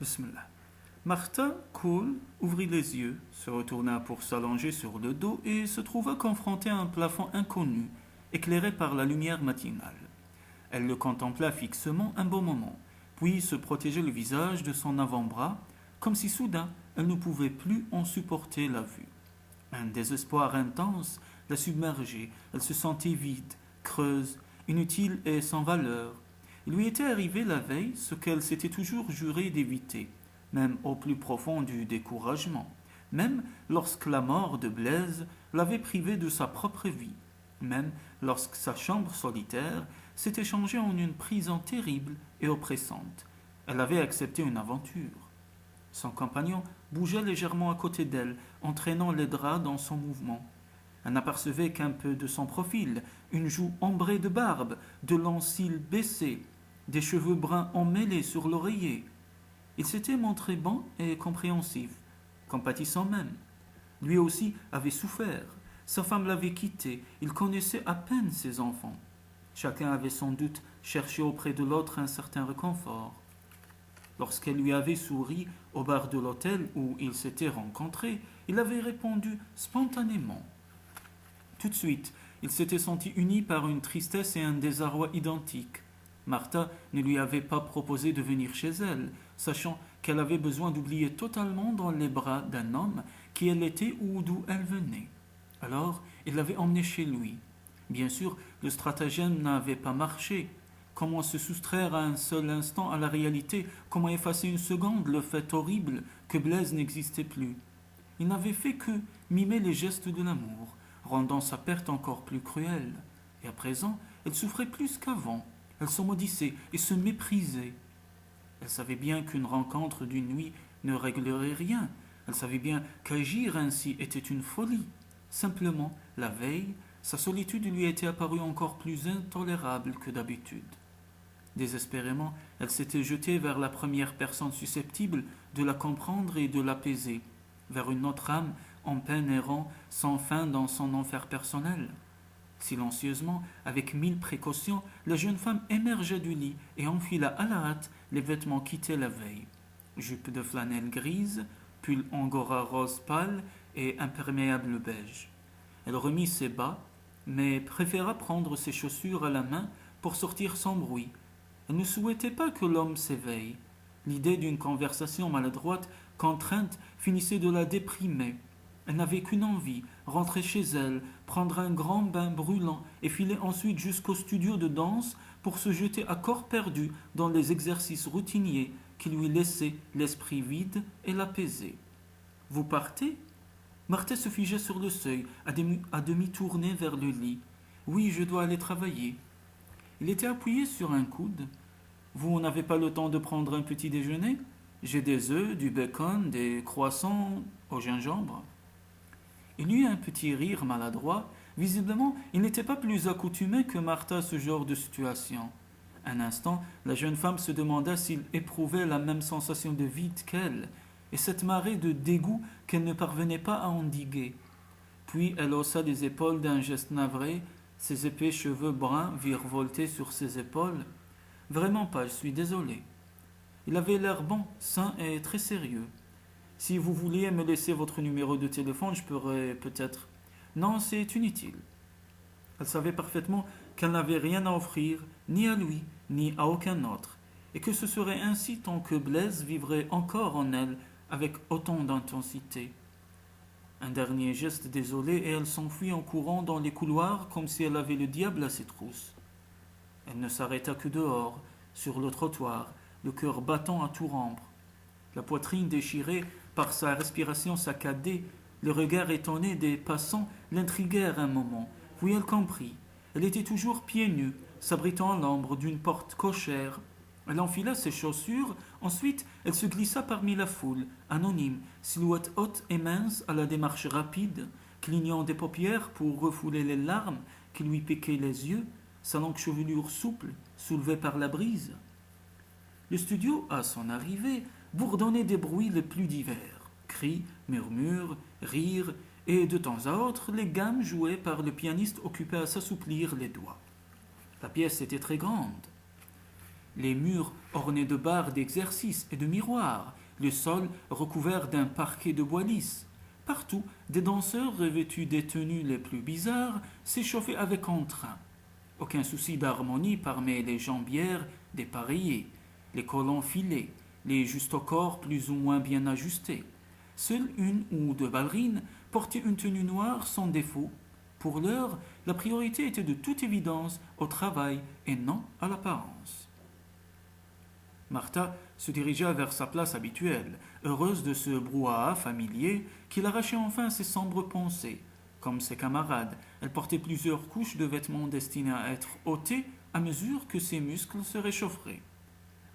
Bismillah. Martha, cool, ouvrit les yeux, se retourna pour s'allonger sur le dos et se trouva confrontée à un plafond inconnu, éclairé par la lumière matinale. Elle le contempla fixement un bon moment, puis se protégeait le visage de son avant-bras, comme si soudain elle ne pouvait plus en supporter la vue. Un désespoir intense la submergeait, elle se sentait vide, creuse, inutile et sans valeur. Il lui était arrivé la veille ce qu'elle s'était toujours juré d'éviter, même au plus profond du découragement, même lorsque la mort de Blaise l'avait privée de sa propre vie, même lorsque sa chambre solitaire s'était changée en une prison terrible et oppressante. Elle avait accepté une aventure. Son compagnon bougeait légèrement à côté d'elle, entraînant les draps dans son mouvement. Elle n'apercevait qu'un peu de son profil, une joue ombrée de barbe, de longs cils baissés, des cheveux bruns emmêlés sur l'oreiller. Il s'était montré bon et compréhensif, compatissant même. Lui aussi avait souffert. Sa femme l'avait quitté. Il connaissait à peine ses enfants. Chacun avait sans doute cherché auprès de l'autre un certain réconfort. Lorsqu'elle lui avait souri au bar de l'hôtel où ils s'étaient rencontrés, il avait répondu spontanément. Tout de suite, il s'était senti uni par une tristesse et un désarroi identiques. Martha ne lui avait pas proposé de venir chez elle, sachant qu'elle avait besoin d'oublier totalement dans les bras d'un homme qui elle était ou d'où elle venait. Alors, il l'avait emmenée chez lui. Bien sûr, le stratagème n'avait pas marché. Comment se soustraire à un seul instant à la réalité? Comment effacer une seconde le fait horrible que Blaise n'existait plus? Il n'avait fait que mimer les gestes de l'amour, rendant sa perte encore plus cruelle. Et à présent, elle souffrait plus qu'avant. Elle se maudissait et se méprisait. Elle savait bien qu'une rencontre d'une nuit ne réglerait rien. Elle savait bien qu'agir ainsi était une folie. Simplement, la veille, sa solitude lui était apparue encore plus intolérable que d'habitude. Désespérément, elle s'était jetée vers la première personne susceptible de la comprendre et de l'apaiser, vers une autre âme en peine errant sans fin dans son enfer personnel. Silencieusement, avec 1000 précautions, la jeune femme émergea du lit et enfila à la hâte les vêtements quittés la veille. Jupe de flanelle grise, pull angora rose pâle et imperméable beige. Elle remit ses bas, mais préféra prendre ses chaussures à la main pour sortir sans bruit. Elle ne souhaitait pas que l'homme s'éveille. L'idée d'une conversation maladroite, contrainte, finissait de la déprimer. Elle n'avait qu'une envie, rentrer chez elle, prendre un grand bain brûlant et filer ensuite jusqu'au studio de danse pour se jeter à corps perdu dans les exercices routiniers qui lui laissaient l'esprit vide et l'apaisaient. Vous partez? Martha se figeait sur le seuil, à demi tournée vers le lit. Oui, je dois aller travailler. Il était appuyé sur un coude. Vous n'avez pas le temps de prendre un petit déjeuner? J'ai des œufs, du bacon, des croissants au gingembre. Il eut un petit rire maladroit. Visiblement, il n'était pas plus accoutumé que Martha à ce genre de situation. Un instant, la jeune femme se demanda s'il éprouvait la même sensation de vide qu'elle, et cette marée de dégoût qu'elle ne parvenait pas à endiguer. Puis elle haussa les épaules d'un geste navré, ses épais cheveux bruns virevoltaient sur ses épaules. Vraiment pas, je suis désolé. Il avait l'air bon, sain et très sérieux. Si vous vouliez me laisser votre numéro de téléphone, je pourrais peut-être... Non, c'est inutile. Elle savait parfaitement qu'elle n'avait rien à offrir, ni à lui, ni à aucun autre, et que ce serait ainsi tant que Blaise vivrait encore en elle avec autant d'intensité. Un dernier geste désolé et elle s'enfuit en courant dans les couloirs comme si elle avait le diable à ses trousses. Elle ne s'arrêta que dehors, sur le trottoir, le cœur battant à tout rompre. La poitrine déchirée par sa respiration saccadée, le regard étonné des passants l'intriguèrent un moment, puis elle comprit. Elle était toujours pieds nus, s'abritant à l'ombre d'une porte cochère. Elle enfila ses chaussures, ensuite elle se glissa parmi la foule, anonyme, silhouette haute et mince à la démarche rapide, clignant des paupières pour refouler les larmes qui lui piquaient les yeux, sa longue chevelure souple, soulevée par la brise. Le studio, à son arrivée, bourdonnait des bruits les plus divers, cris, murmures, rires, et de temps à autre les gammes jouées par le pianiste occupé à s'assouplir les doigts. La pièce était très grande. les murs ornés de barres d'exercice et de miroirs, le sol recouvert d'un parquet de bois lisse. Partout, des danseurs revêtus des tenues les plus bizarres s'échauffaient avec entrain. Aucun souci d'harmonie parmi les jambières dépareillées, les collants filés, les justaucorps plus ou moins bien ajustés. Seule une ou deux ballerines portaient une tenue noire sans défaut. Pour l'heure, la priorité était de toute évidence au travail et non à l'apparence. Martha se dirigea vers sa place habituelle, heureuse de ce brouhaha familier qui l'arrachait enfin à ses sombres pensées. Comme ses camarades, elle portait plusieurs couches de vêtements destinés à être ôtés à mesure que ses muscles se réchaufferaient.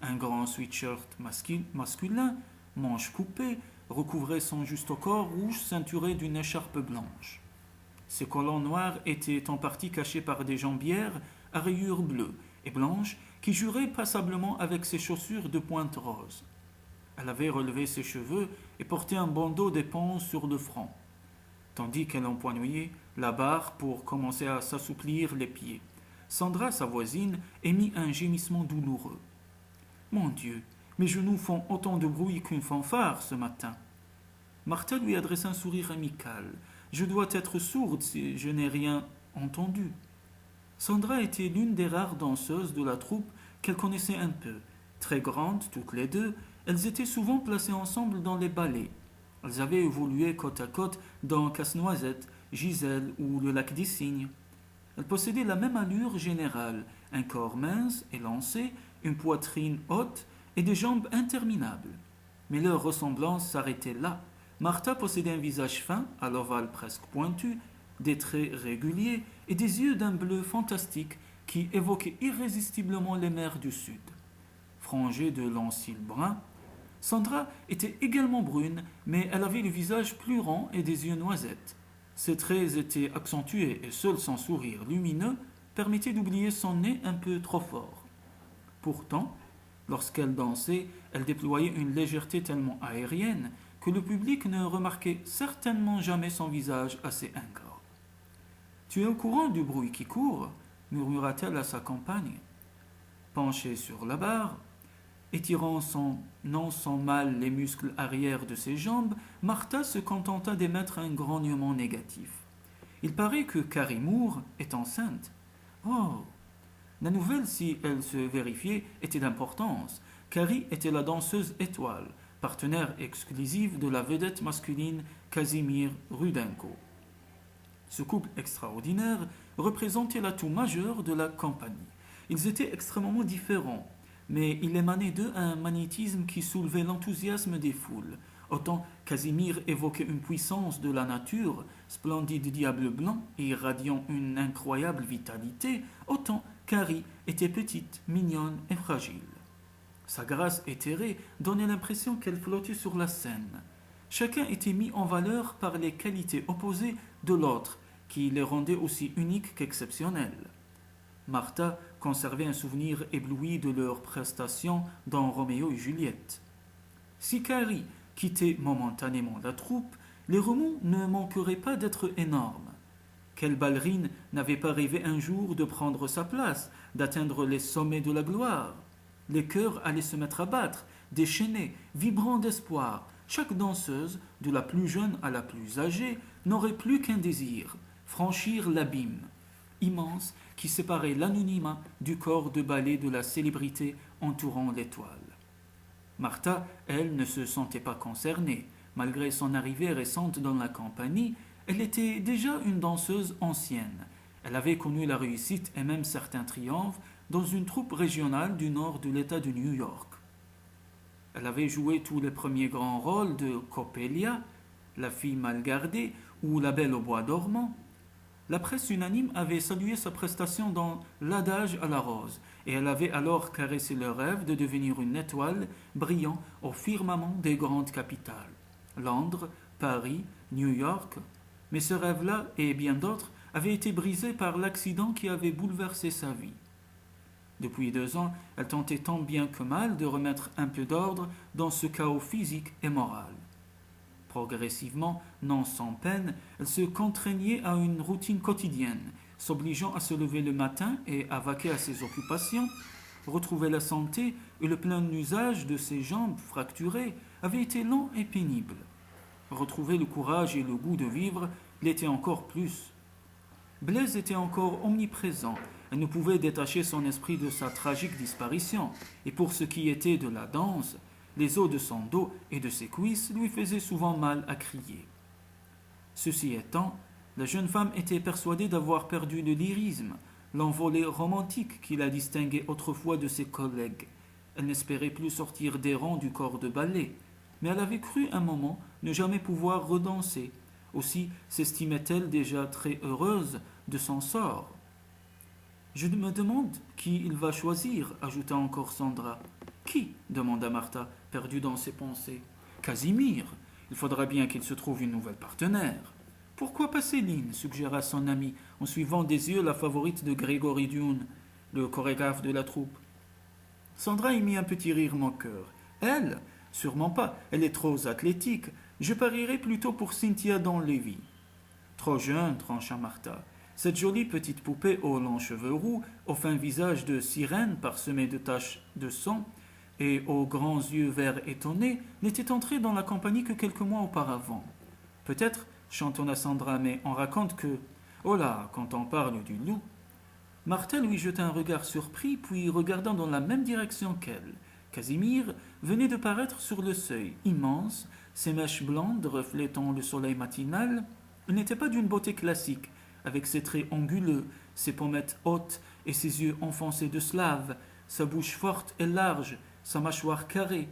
Un grand sweatshirt masculin, manches coupées, recouvrait son justaucorps rouge ceinturé d'une écharpe blanche. Ses collants noirs étaient en partie cachés par des jambières à rayures bleues et blanches qui juraient passablement avec ses chaussures de pointe rose. Elle avait relevé ses cheveux et portait un bandeau d'éponge sur le front, tandis qu'elle empoignait la barre pour commencer à s'assouplir les pieds. Sandra, sa voisine, émit un gémissement douloureux. « Mon Dieu, mes genoux font autant de bruit qu'une fanfare ce matin. » Martha lui adressa un sourire amical. « Je dois être sourde si je n'ai rien entendu. » Sandra était l'une des rares danseuses de la troupe qu'elle connaissait un peu. Très grandes, toutes les deux, elles étaient souvent placées ensemble dans les ballets. Elles avaient évolué côte à côte dans Casse-Noisette, Gisèle ou le Lac des Cygnes. Elles possédaient la même allure générale, un corps mince, élancé, une poitrine haute et des jambes interminables. Mais leur ressemblance s'arrêtait là. Martha possédait un visage fin, à l'ovale presque pointu, des traits réguliers et des yeux d'un bleu fantastique qui évoquaient irrésistiblement les mers du Sud. Frangée de longs cils bruns, Sandra était également brune, mais elle avait le visage plus rond et des yeux noisettes. Ses traits étaient accentués et seul son sourire lumineux permettait d'oublier son nez un peu trop fort. Pourtant, lorsqu'elle dansait, elle déployait une légèreté tellement aérienne que le public ne remarquait certainement jamais son visage assez ingrat. « Tu es au courant du bruit qui court ?» murmura-t-elle à sa compagne. Penchée sur la barre, étirant non sans mal les muscles arrière de ses jambes, Martha se contenta d'émettre un grognement négatif. Il paraît que Carrie Moore est enceinte. Oh! La nouvelle, si elle se vérifiait, était d'importance. Carrie était la danseuse étoile, partenaire exclusive de la vedette masculine Casimir Rudenko. Ce couple extraordinaire représentait l'atout majeur de la compagnie. Ils étaient extrêmement différents, mais il émanait d'eux un magnétisme qui soulevait l'enthousiasme des foules. Autant Casimir évoquait une puissance de la nature, splendide diable blanc et irradiant une incroyable vitalité, autant Carrie était petite, mignonne et fragile. Sa grâce éthérée donnait l'impression qu'elle flottait sur la scène. Chacun était mis en valeur par les qualités opposées de l'autre, qui les rendaient aussi uniques qu'exceptionnelles. Martha conservait un souvenir ébloui de leurs prestations dans Roméo et Juliette. Si Carrie quittait momentanément la troupe, les remous ne manqueraient pas d'être énormes. Quelle ballerine n'avait pas rêvé un jour de prendre sa place, d'atteindre les sommets de la gloire? Les cœurs allaient se mettre à battre, déchaînés, vibrants d'espoir. Chaque danseuse, de la plus jeune à la plus âgée, n'aurait plus qu'un désir, franchir l'abîme immense qui séparait l'anonymat du corps de ballet de la célébrité entourant l'étoile. Martha, elle, ne se sentait pas concernée. Malgré son arrivée récente dans la compagnie, elle était déjà une danseuse ancienne. Elle avait connu la réussite et même certains triomphes dans une troupe régionale du nord de l'État de New York. Elle avait joué tous les premiers grands rôles de Coppelia, La fille mal gardée ou La belle au bois dormant. La presse unanime avait salué sa prestation dans L'adage à la rose, et elle avait alors caressé le rêve de devenir une étoile brillant au firmament des grandes capitales, Londres, Paris, New York. Mais ce rêve-là, et bien d'autres, avait été brisé par l'accident qui avait bouleversé sa vie. Depuis 2 ans, elle tentait tant bien que mal de remettre un peu d'ordre dans ce chaos physique et moral. Progressivement, non sans peine, elle se contraignait à une routine quotidienne, s'obligeant à se lever le matin et à vaquer à ses occupations, retrouver la santé et le plein usage de ses jambes fracturées avait été long et pénible. Retrouver le courage et le goût de vivre l'était encore plus. Blaise était encore omniprésent. Elle ne pouvait détacher son esprit de sa tragique disparition. Et pour ce qui était de la danse, les os de son dos et de ses cuisses lui faisaient souvent mal à crier. Ceci étant, la jeune femme était persuadée d'avoir perdu le lyrisme, l'envolée romantique qui la distinguait autrefois de ses collègues. Elle n'espérait plus sortir des rangs du corps de ballet, mais elle avait cru un moment ne jamais pouvoir redanser. Aussi s'estimait-elle déjà très heureuse de son sort. Je me demande qui il va choisir, ajouta encore Sandra. Qui demanda Martha, perdue dans ses pensées. Casimir. Il faudra bien qu'il se trouve une nouvelle partenaire. Pourquoi pas Céline, suggéra son ami, en suivant des yeux la favorite de Grégory Dune, le chorégraphe de la troupe. Sandra émit un petit rire moqueur. Elle? Sûrement pas, elle est trop athlétique. Je parierais plutôt pour Cynthia Donlevy. Trop jeune, trancha Martha. Cette jolie petite poupée aux longs cheveux roux, au fin visage de sirène parsemé de taches de sang et aux grands yeux verts étonnés, n'était entrée dans la compagnie que quelques mois auparavant. Peut-être, chantonna Sandra, mais on raconte que... Oh là, quand on parle du loup... Martha lui jeta un regard surpris, puis regarda dans la même direction qu'elle. Casimir venait de paraître sur le seuil, immense, ses mèches blondes reflétant le soleil matinal. Il n'était pas d'une beauté classique, avec ses traits anguleux, ses pommettes hautes et ses yeux enfoncés de slave, sa bouche forte et large, sa mâchoire carrée.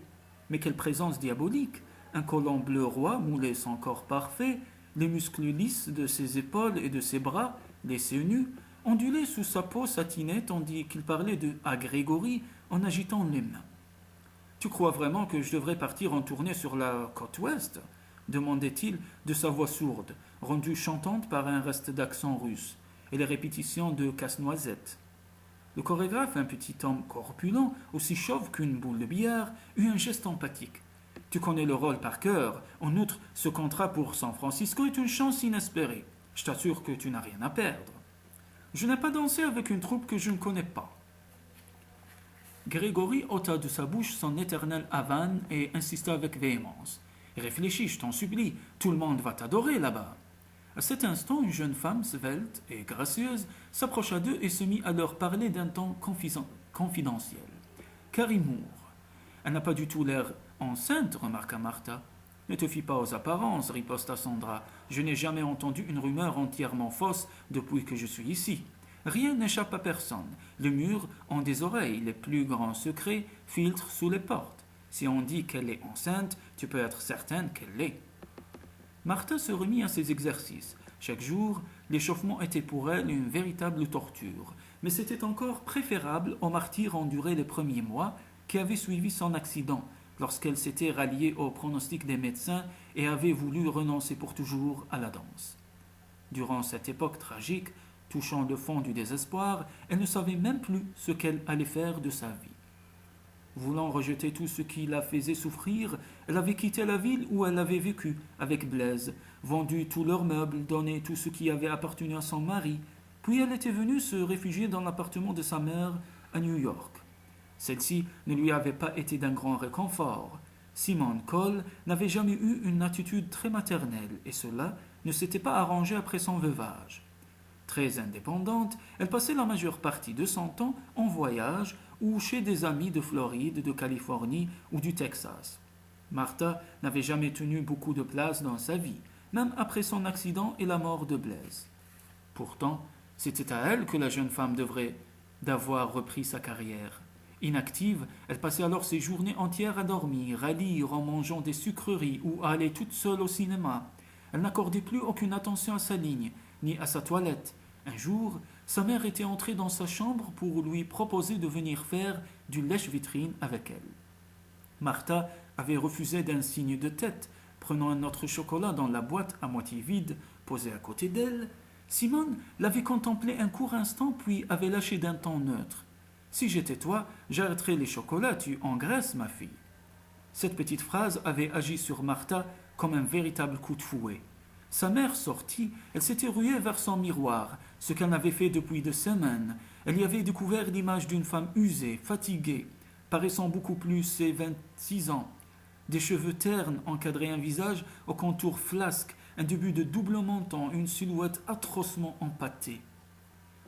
Mais quelle présence diabolique! Un collant bleu roi moulait son corps parfait, les muscles lisses de ses épaules et de ses bras, les seins nus, ondulaient sous sa peau satinée tandis qu'il parlait à Grégory en agitant les mains. Tu crois vraiment que je devrais partir en tournée sur la côte ouest demandait-il de sa voix sourde, rendue chantante par un reste d'accent russe et les répétitions de Casse-Noisette. Le chorégraphe, un petit homme corpulent, aussi chauve qu'une boule de billard, eut un geste emphatique. Tu connais le rôle par cœur. En outre, ce contrat pour San Francisco est une chance inespérée. Je t'assure que tu n'as rien à perdre. Je n'ai pas dansé avec une troupe que je ne connais pas. Grégory ôta de sa bouche son éternel Havane et insista avec véhémence. Réfléchis, je t'en supplie, tout le monde va t'adorer là-bas. À cet instant, une jeune femme svelte et gracieuse s'approcha d'eux et se mit à leur parler d'un ton confidentiel. Carrie Moore. Elle n'a pas du tout l'air enceinte, remarqua Martha. Ne te fie pas aux apparences, riposta Sandra. Je n'ai jamais entendu une rumeur entièrement fausse depuis que je suis ici. Rien n'échappe à personne. Les murs ont des oreilles, les plus grands secrets filtrent sous les portes. Si on dit qu'elle est enceinte, tu peux être certaine qu'elle l'est. Martha se remit à ses exercices. Chaque jour, l'échauffement était pour elle une véritable torture, mais c'était encore préférable au martyre enduré les premiers mois qui avaient suivi son accident, lorsqu'elle s'était ralliée au pronostic des médecins et avait voulu renoncer pour toujours à la danse. Durant cette époque tragique, touchant le fond du désespoir, elle ne savait même plus ce qu'elle allait faire de sa vie. Voulant rejeter tout ce qui la faisait souffrir, elle avait quitté la ville où elle avait vécu avec Blaise, vendu tous leurs meubles, donné tout ce qui avait appartenu à son mari, puis elle était venue se réfugier dans l'appartement de sa mère à New York. Celle-ci ne lui avait pas été d'un grand réconfort. Simone Cole n'avait jamais eu une attitude très maternelle, et cela ne s'était pas arrangé après son veuvage. Très indépendante, elle passait la majeure partie de son temps en voyage ou chez des amis de Floride, de Californie ou du Texas. Martha n'avait jamais tenu beaucoup de place dans sa vie, même après son accident et la mort de Blaise. Pourtant, c'était à elle que la jeune femme devrait d'avoir repris sa carrière. Inactive, elle passait alors ses journées entières à dormir, à lire en mangeant des sucreries ou à aller toute seule au cinéma. Elle n'accordait plus aucune attention à sa ligne, ni à sa toilette. Un jour, sa mère était entrée dans sa chambre pour lui proposer de venir faire du lèche-vitrine avec elle. Martha avait refusé d'un signe de tête, prenant un autre chocolat dans la boîte à moitié vide, posée à côté d'elle. Simone l'avait contemplé un court instant, puis avait lâché d'un ton neutre. « Si j'étais toi, j'arrêterais les chocolats, tu engraisses, ma fille. » Cette petite phrase avait agi sur Martha comme un véritable coup de fouet. Sa mère sortie, elle s'était ruée vers son miroir, ce qu'elle n'avait fait depuis des semaines. Elle y avait découvert l'image d'une femme usée, fatiguée, paraissant beaucoup plus ses 26 ans. Des cheveux ternes encadraient un visage aux contours flasques, un début de double menton, une silhouette atrocement empâtée.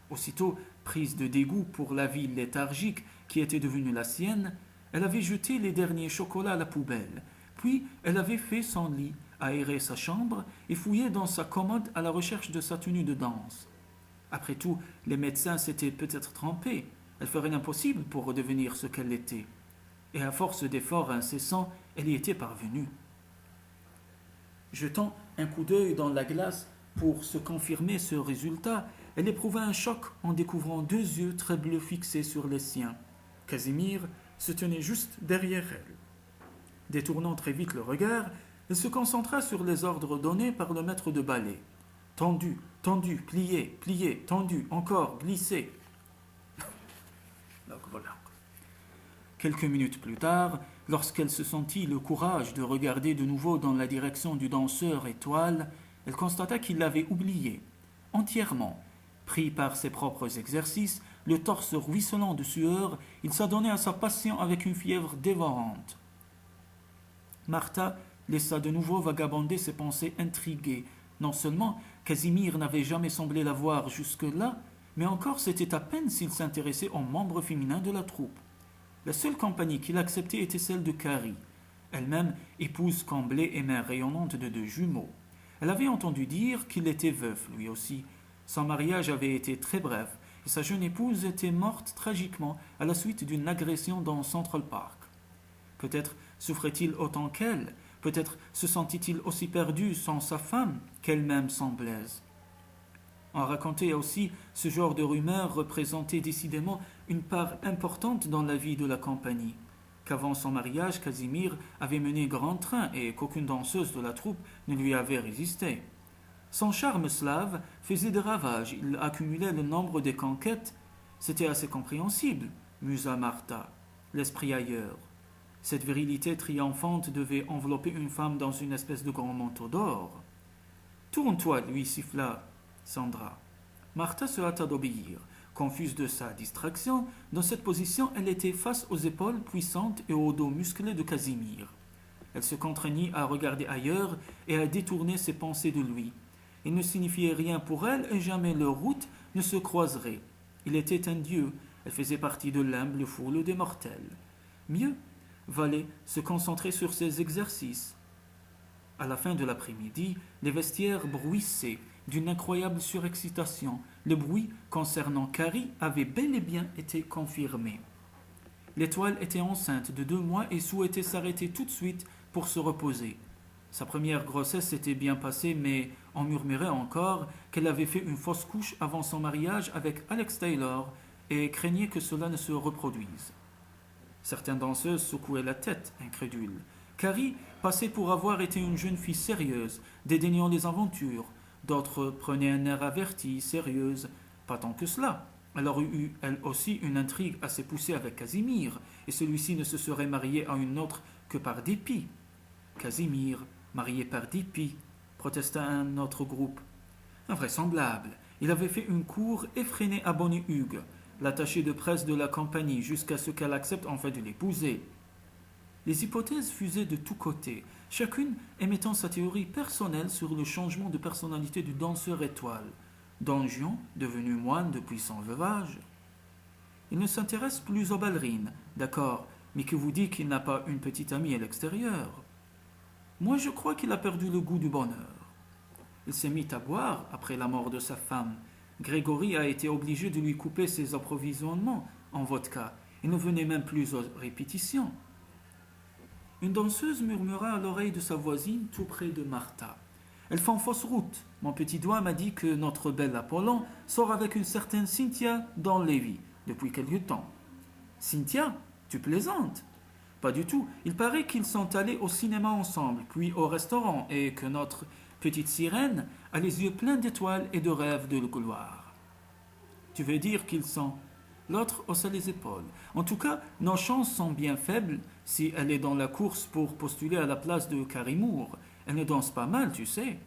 Aussitôt, prise de dégoût pour la vie léthargique qui était devenue la sienne, elle avait jeté les derniers chocolats à la poubelle. Puis, elle avait fait son lit, aéré sa chambre et fouillé dans sa commode à la recherche de sa tenue de danse. Après tout, les médecins s'étaient peut-être trompés. Elle ferait l'impossible pour redevenir ce qu'elle était. Et à force d'efforts incessants, elle y était parvenue. Jetant un coup d'œil dans la glace pour se confirmer ce résultat, elle éprouva un choc en découvrant deux yeux très bleus fixés sur les siens. Casimir se tenait juste derrière elle. Détournant très vite le regard, elle se concentra sur les ordres donnés par le maître de ballet. Tendu, tendu, plié, plié, tendu, encore, glissé. Donc voilà. Quelques minutes plus tard, lorsqu'elle se sentit le courage de regarder de nouveau dans la direction du danseur étoile, elle constata qu'il l'avait oublié, entièrement. Pris par ses propres exercices, le torse ruisselant de sueur, il s'adonnait à sa passion avec une fièvre dévorante. Martha laissa de nouveau vagabonder ses pensées intriguées. Non seulement Casimir n'avait jamais semblé la voir jusque-là, mais encore c'était à peine s'il s'intéressait aux membres féminins de la troupe. La seule compagnie qu'il acceptait était celle de Carrie, elle-même épouse comblée et mère rayonnante de deux jumeaux. Elle avait entendu dire qu'il était veuf, lui aussi. Son mariage avait été très bref, et sa jeune épouse était morte tragiquement à la suite d'une agression dans Central Park. Peut-être souffrait-il autant qu'elle, peut-être se sentit-il aussi perdu sans sa femme qu'elle-même sans Blaise. On racontait aussi ce genre de rumeurs représentait décidément une part importante dans la vie de la compagnie, qu'avant son mariage, Casimir avait mené grand train et qu'aucune danseuse de la troupe ne lui avait résisté. Son charme slave faisait des ravages, il accumulait le nombre des conquêtes. C'était assez compréhensible, musa Martha, l'esprit ailleurs. Cette virilité triomphante devait envelopper une femme dans une espèce de grand manteau d'or. Tourne-toi, lui siffla Sandra. Martha se hâta d'obéir. Confuse de sa distraction, dans cette position, elle était face aux épaules puissantes et au dos musclé de Casimir. Elle se contraignit à regarder ailleurs et à détourner ses pensées de lui. Il ne signifiait rien pour elle et jamais leurs routes ne se croiseraient. Il était un dieu, elle faisait partie de l'humble foule des mortels. Mieux valait se concentrer sur ses exercices. À la fin de l'après-midi, les vestiaires bruissaient d'une incroyable surexcitation. Le bruit concernant Carrie avait bel et bien été confirmé. L'étoile était enceinte de 2 mois et souhaitait s'arrêter tout de suite pour se reposer. Sa première grossesse s'était bien passée, mais on murmurait encore qu'elle avait fait une fausse couche avant son mariage avec Alex Taylor et craignait que cela ne se reproduise. Certaines danseuses secouaient la tête, incrédules. Carrie passait pour avoir été une jeune fille sérieuse, dédaignant les aventures. D'autres prenaient un air averti, sérieuse. Pas tant que cela. Elle aurait eu, elle aussi, une intrigue assez poussée avec Casimir, et celui-ci ne se serait marié à une autre que par dépit. Casimir, marié par dépit, protesta un autre groupe. Invraisemblable. Il avait fait une cour effrénée à Bonnie Hugues, l'attachée de presse de la compagnie, jusqu'à ce qu'elle accepte enfin de l'épouser. Les hypothèses fusaient de tous côtés, chacune émettant sa théorie personnelle sur le changement de personnalité du danseur étoile. Don Juan, devenu moine depuis son veuvage. Il ne s'intéresse plus aux ballerines, d'accord, mais que vous dit qu'il n'a pas une petite amie à l'extérieur. Moi, je crois qu'il a perdu le goût du bonheur. Il s'est mis à boire après la mort de sa femme. Grégory a été obligé de lui couper ses approvisionnements en vodka. Il ne venait même plus aux répétitions. Une danseuse murmura à l'oreille de sa voisine tout près de Martha. Elles font fausse route. Mon petit doigt m'a dit que notre belle Apollon sort avec une certaine Cynthia dans Lévis depuis quelque temps. Cynthia, tu plaisantes? Pas du tout. Il paraît qu'ils sont allés au cinéma ensemble, puis au restaurant, et que notre petite sirène a les yeux pleins d'étoiles et de rêves de gloire. Tu veux dire qu'ils sont... L'autre haussa les épaules. En tout cas, nos chances sont bien faibles si elle est dans la course pour postuler à la place de Carrie Moore. Elle ne danse pas mal, tu sais.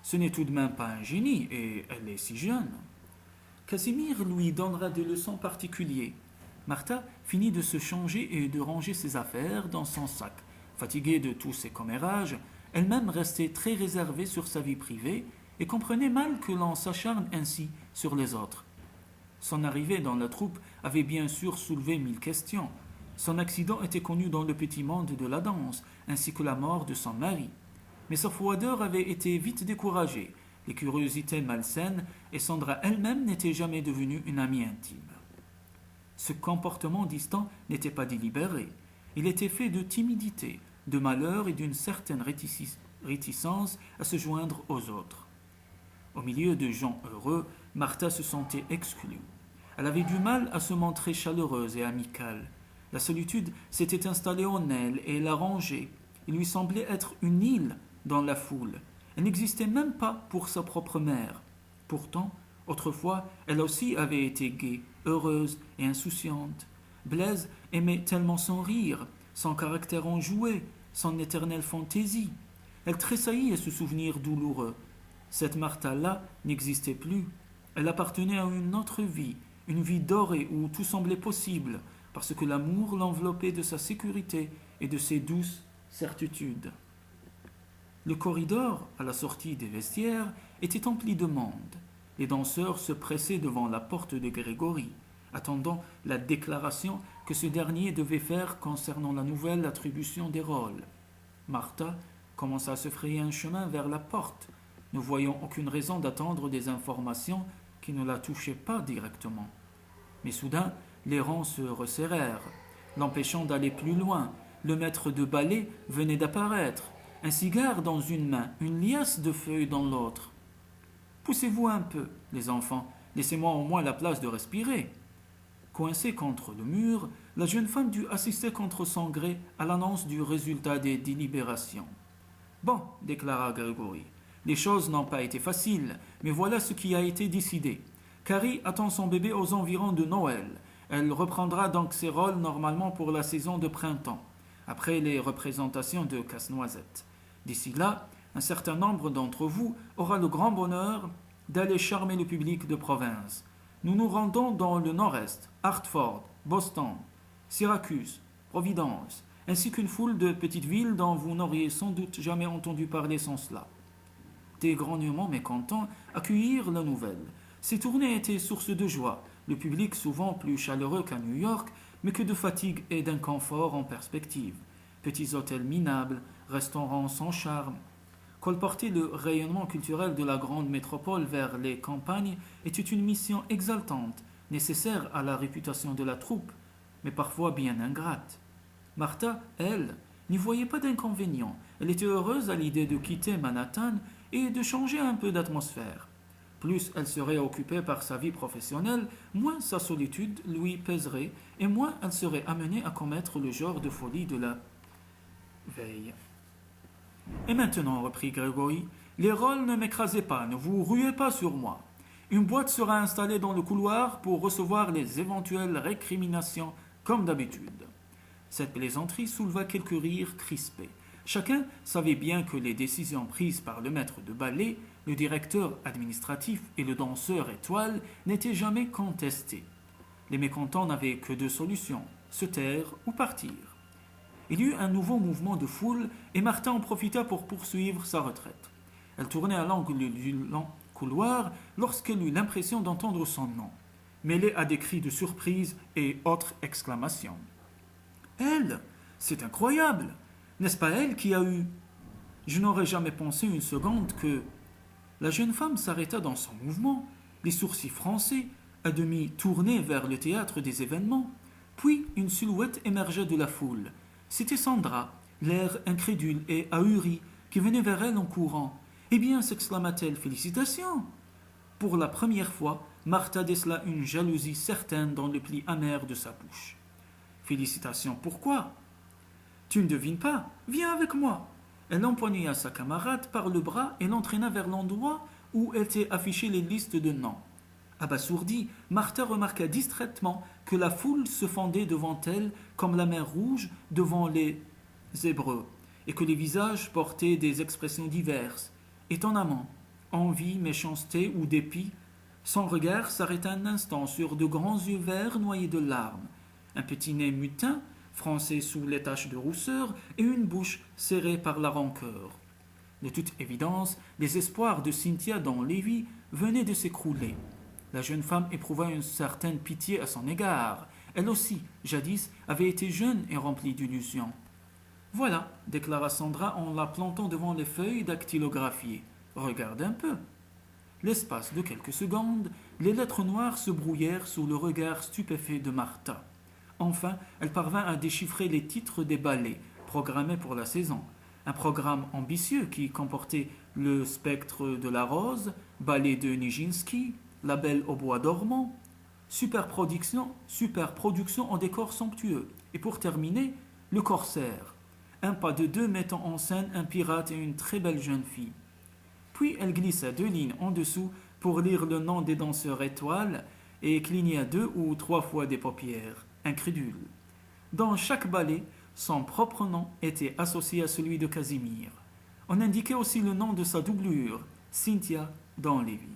Ce n'est tout de même pas un génie, et elle est si jeune. Casimir lui donnera des leçons particulières. Martha finit de se changer et de ranger ses affaires dans son sac. Fatiguée de tous ses commérages, elle-même restait très réservée sur sa vie privée et comprenait mal que l'on s'acharne ainsi sur les autres. Son arrivée dans la troupe avait bien sûr soulevé 1000 questions. Son accident était connu dans le petit monde de la danse, ainsi que la mort de son mari. Mais sa froideur avait été vite découragée, les curiosités malsaines, et Sandra elle-même n'était jamais devenue une amie intime. Ce comportement distant n'était pas délibéré. Il était fait de timidité, de malheur et d'une certaine réticence à se joindre aux autres. Au milieu de gens heureux, Martha se sentait exclue. Elle avait du mal à se montrer chaleureuse et amicale. La solitude s'était installée en elle et la rongeait. Il lui semblait être une île dans la foule. Elle n'existait même pas pour sa propre mère. Pourtant, autrefois, elle aussi avait été gaie, heureuse et insouciante. Blaise aimait tellement son rire, son caractère enjoué, son éternelle fantaisie. Elle tressaillit à ce souvenir douloureux. Cette Martha-là n'existait plus. Elle appartenait à une autre vie, une vie dorée où tout semblait possible, parce que l'amour l'enveloppait de sa sécurité et de ses douces certitudes. Le corridor, à la sortie des vestiaires, était empli de monde. Les danseurs se pressaient devant la porte de Grégory, attendant la déclaration que ce dernier devait faire concernant la nouvelle attribution des rôles. Martha commença à se frayer un chemin vers la porte, ne voyant aucune raison d'attendre des informations qui ne la touchaient pas directement. Mais soudain, les rangs se resserrèrent, l'empêchant d'aller plus loin. Le maître de ballet venait d'apparaître, un cigare dans une main, une liasse de feuilles dans l'autre. Poussez-vous un peu, les enfants, laissez-moi au moins la place de respirer. Coincée contre le mur, la jeune femme dut assister contre son gré à l'annonce du résultat des délibérations. Bon, déclara Grégory, les choses n'ont pas été faciles, mais voilà ce qui a été décidé. Carrie attend son bébé aux environs de Noël. Elle reprendra donc ses rôles normalement pour la saison de printemps, après les représentations de Casse-Noisette. D'ici là, un certain nombre d'entre vous aura le grand bonheur d'aller charmer le public de province. Nous nous rendons dans le nord-est, Hartford, Boston, Syracuse, Providence, ainsi qu'une foule de petites villes dont vous n'auriez sans doute jamais entendu parler sans cela. Des grognements mécontents accueillirent la nouvelle. Ces tournées étaient source de joie, le public souvent plus chaleureux qu'à New York, mais que de fatigue et d'inconfort en perspective. Petits hôtels minables, restaurants sans charme. Colporter le rayonnement culturel de la grande métropole vers les campagnes était une mission exaltante, nécessaire à la réputation de la troupe, mais parfois bien ingrate. Martha, elle, n'y voyait pas d'inconvénient. Elle était heureuse à l'idée de quitter Manhattan et de changer un peu d'atmosphère. Plus elle serait occupée par sa vie professionnelle, moins sa solitude lui pèserait et moins elle serait amenée à commettre le genre de folie de la veille. Et maintenant, reprit Grégory, les rôles ne m'écrasez pas, ne vous ruez pas sur moi. Une boîte sera installée dans le couloir pour recevoir les éventuelles récriminations, comme d'habitude. Cette plaisanterie souleva quelques rires crispés. Chacun savait bien que les décisions prises par le maître de ballet, le directeur administratif et le danseur étoile n'étaient jamais contestées. Les mécontents n'avaient que deux solutions, se taire ou partir. Il y eut un nouveau mouvement de foule et Martha en profita pour poursuivre sa retraite. Elle tournait à l'angle du long couloir lorsqu'elle eut l'impression d'entendre son nom, mêlé à des cris de surprise et autres exclamations. « Elle, c'est incroyable! N'est-ce pas elle qui a eu... » Je n'aurais jamais pensé une seconde que... La jeune femme s'arrêta dans son mouvement, les sourcils froncés, à demi tournés vers le théâtre des événements. Puis une silhouette émergea de la foule. C'était Sandra, l'air incrédule et ahuri, qui venait vers elle en courant. « Eh bien, s'exclama-t-elle, félicitations !» Pour la première fois, Martha décela une jalousie certaine dans le pli amer de sa bouche. « Félicitations, pourquoi ?»« Tu ne devines pas, viens avec moi !» Elle empoigna sa camarade par le bras et l'entraîna vers l'endroit où étaient affichées les listes de noms. Abasourdie, Martha remarqua distraitement que la foule se fondait devant elle comme la mer rouge devant les Hébreux, et que les visages portaient des expressions diverses. Étonnamment, envie, méchanceté ou dépit. Son regard s'arrêta un instant sur de grands yeux verts noyés de larmes, un petit nez mutin, froncé sous les taches de rousseur, et une bouche serrée par la rancœur. De toute évidence, les espoirs de Cynthia dans Lévi venaient de s'écrouler. La jeune femme éprouva une certaine pitié à son égard. Elle aussi, jadis, avait été jeune et remplie d'illusions. Voilà, déclara Sandra en la plantant devant les feuilles dactylographiées. Regarde un peu. L'espace de quelques secondes, les lettres noires se brouillèrent sous le regard stupéfait de Martha. Enfin, elle parvint à déchiffrer les titres des ballets programmés pour la saison. Un programme ambitieux qui comportait Le spectre de la rose, ballet de Nijinsky, La belle au bois dormant, superproduction en décor somptueux. Et pour terminer, Le corsaire, un pas de deux mettant en scène un pirate et une très belle jeune fille. Puis elle glissa 2 lignes en dessous pour lire le nom des danseurs étoiles et cligna 2 ou 3 fois des paupières, incrédule. Dans chaque ballet, son propre nom était associé à celui de Casimir. On indiquait aussi le nom de sa doublure, Cynthia dans Lévi.